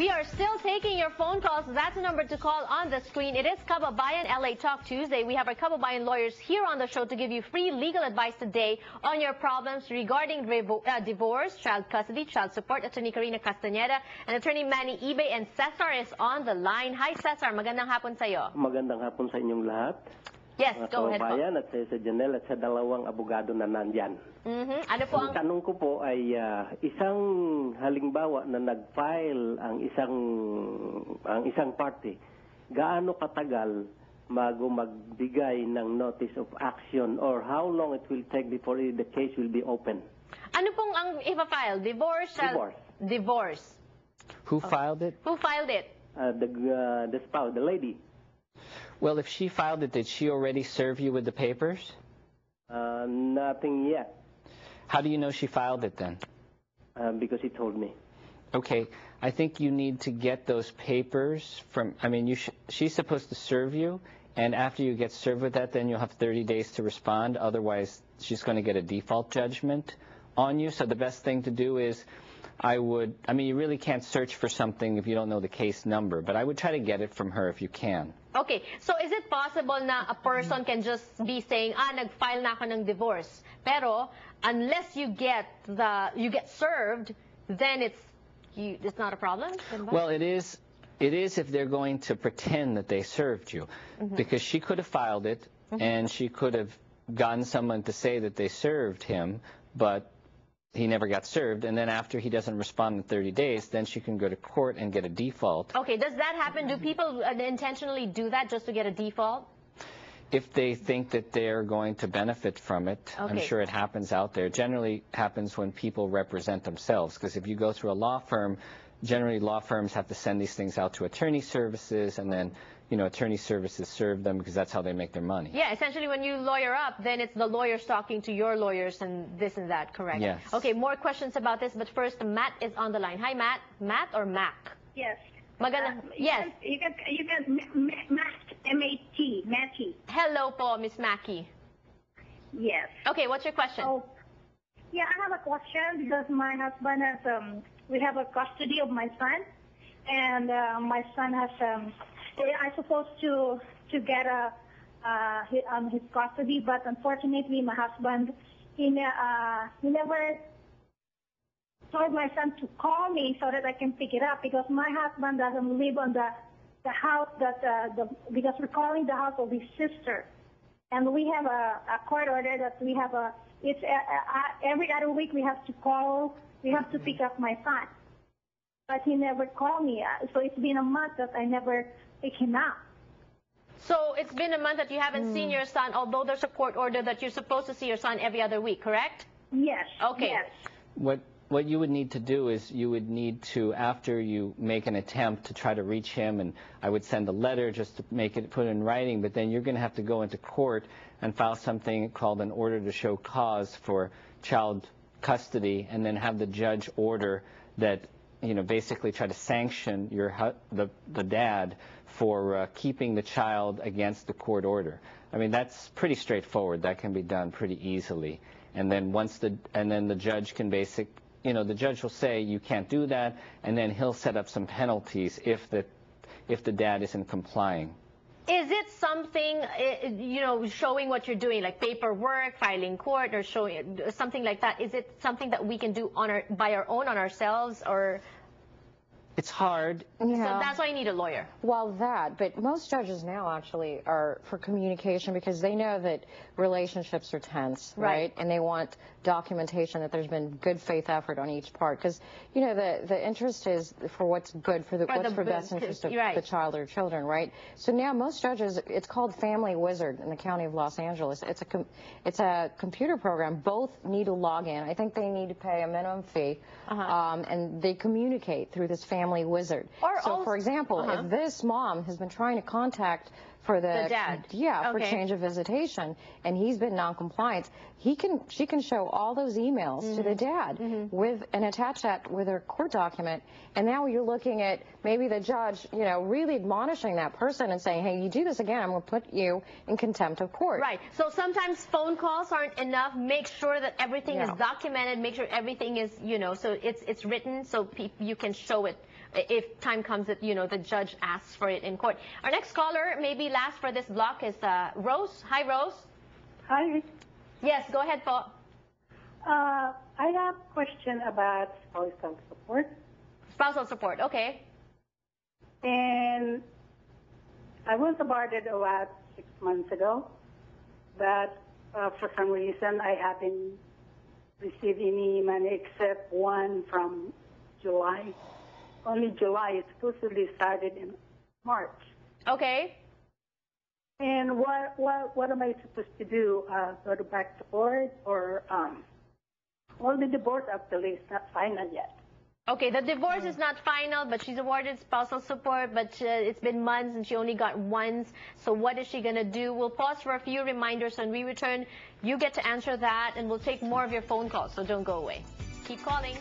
We are still taking your phone calls. That's the number to call on the screen. It is Kababayan LA Talk Tuesday. We have our Kababayan lawyers here on the show to give you free legal advice today on your problems regarding divorce, child custody, child support. Attorney Karina Castaneda and Attorney Manny Ibay and Cesar is on the line. Hi Cesar, magandang hapon sa iyo. Magandang hapon sa inyong lahat. Yes, go ahead po. Kababayan at sa Janelle at sa dalawang abogado na nandyan. Ano po ang tanong ko po ay isang halimbawa na nag-file ang isang party, gaano katagal bago magbigay ng notice of action or how long it will take before the case will be open? Ano pong ang ipa-file? Divorce? Divorce. Who filed it? Who filed it? The spouse, the lady. Well, if she filed it, did she already serve you with the papers? Nothing yet. How do you know she filed it then? Because he told me. Okay, I think you need to get those papers from, she's supposed to serve you, and after you get served with that, then you'll have 30 days to respond. Otherwise, she's going to get a default judgment on you. So the best thing to do is, you really can't search for something if you don't know the case number, but I would try to get it from her if you can. Okay, so is it possible na a person can just be saying, nag-file na ako ng divorce, pero unless you get served, then it's not a problem? Well, it is if they're going to pretend that they served you, because she could have filed it, and she could have gotten someone to say that they served him, but he never got served, and then after he doesn't respond in 30 days, then she can go to court and get a default. Okay, does that happen? Do people intentionally do that just to get a default? If they think that they're going to benefit from it, I'm sure it happens out there. It generally happens when people represent themselves, because if you go through a law firm, generally law firms have to send these things out to attorney services, and then attorney services serve them because that's how they make their money. Yeah, essentially when you lawyer up, then it's the lawyers talking to your lawyers and this and that, correct? Yes. Okay, more questions about this, but first, Matt is on the line. Hi, Matt. Matt or Mac? Yes. Yes. You can Matt, M-A-T, Matty. Hello po, Miss Mackie. Yes. Okay, what's your question? Oh, yeah, I have a question because my husband has, we have a custody of my son, and my son has, I'm supposed to get his custody, but unfortunately my husband, he never told my son to call me so that I can pick it up, because my husband doesn't live on the house because we're calling the house of his sister, and we have a court order that we have every other week we have to pick up my son, but he never called me, so it's been a month that I never pick him up. So it's been a month that you haven't seen your son, although there's a court order that you're supposed to see your son every other week, correct? Yes. Okay. Yes. What you would need to do is you would need to, after you make an attempt to try to reach him, and I would send a letter just to put it in writing, but then you're going to have to go into court and file something called an order to show cause for child custody, and then have the judge order that, basically try to sanction the dad for keeping the child against the court order. That's pretty straightforward. That can be done pretty easily. And then the judge can the judge will say you can't do that, and then he'll set up some penalties if the dad isn't complying. Is it something, showing what you're doing, like paperwork, filing court, or showing something like that? Is it something that we can do by our own, on ourselves, or? It's hard. Yeah. So that's why you need a lawyer. Well, but most judges now actually are for communication, because they know that relationships are tense, right? And they want documentation that there's been good faith effort on each part, because the interest is for what's good for for best interest of the child or children, right? So now most judges, it's called Family Wizard in the County of Los Angeles. It's a computer program. Both need to log in. I think they need to pay a minimum fee, and they communicate through this Family Wizard. So, for example, if this mom has been trying to contact for the dad. Yeah, for Okay. change of visitation, and he's been non-compliant. She can show all those emails to the dad with and attach that with her court document. And now you're looking at maybe the judge, you know, really admonishing that person and saying, hey, you do this again, I'm going to put you in contempt of court. Right. So sometimes phone calls aren't enough. Make sure that everything is Yeah. documented. Make sure everything is, you know, so it's written so you can show it if time comes that, you know, the judge asks for it in court. Our next caller, maybe last for this block, is Rose. Hi, Rose. Hi. Yes, go ahead, Paul. I have a question about spousal support. Spousal support. Okay. And I was aborted about 6 months ago, but for some reason I haven't received any money except one from July. Only July. It supposedly started in March. Okay. And what am I supposed to do? Go to back to court or well, the divorce actually is not final yet. Okay, the divorce is not final, but she's awarded spousal support, but it's been months and she only got once. So what is she going to do? We'll pause for a few reminders. When we return, you get to answer that, and we'll take more of your phone calls, so don't go away. Keep calling.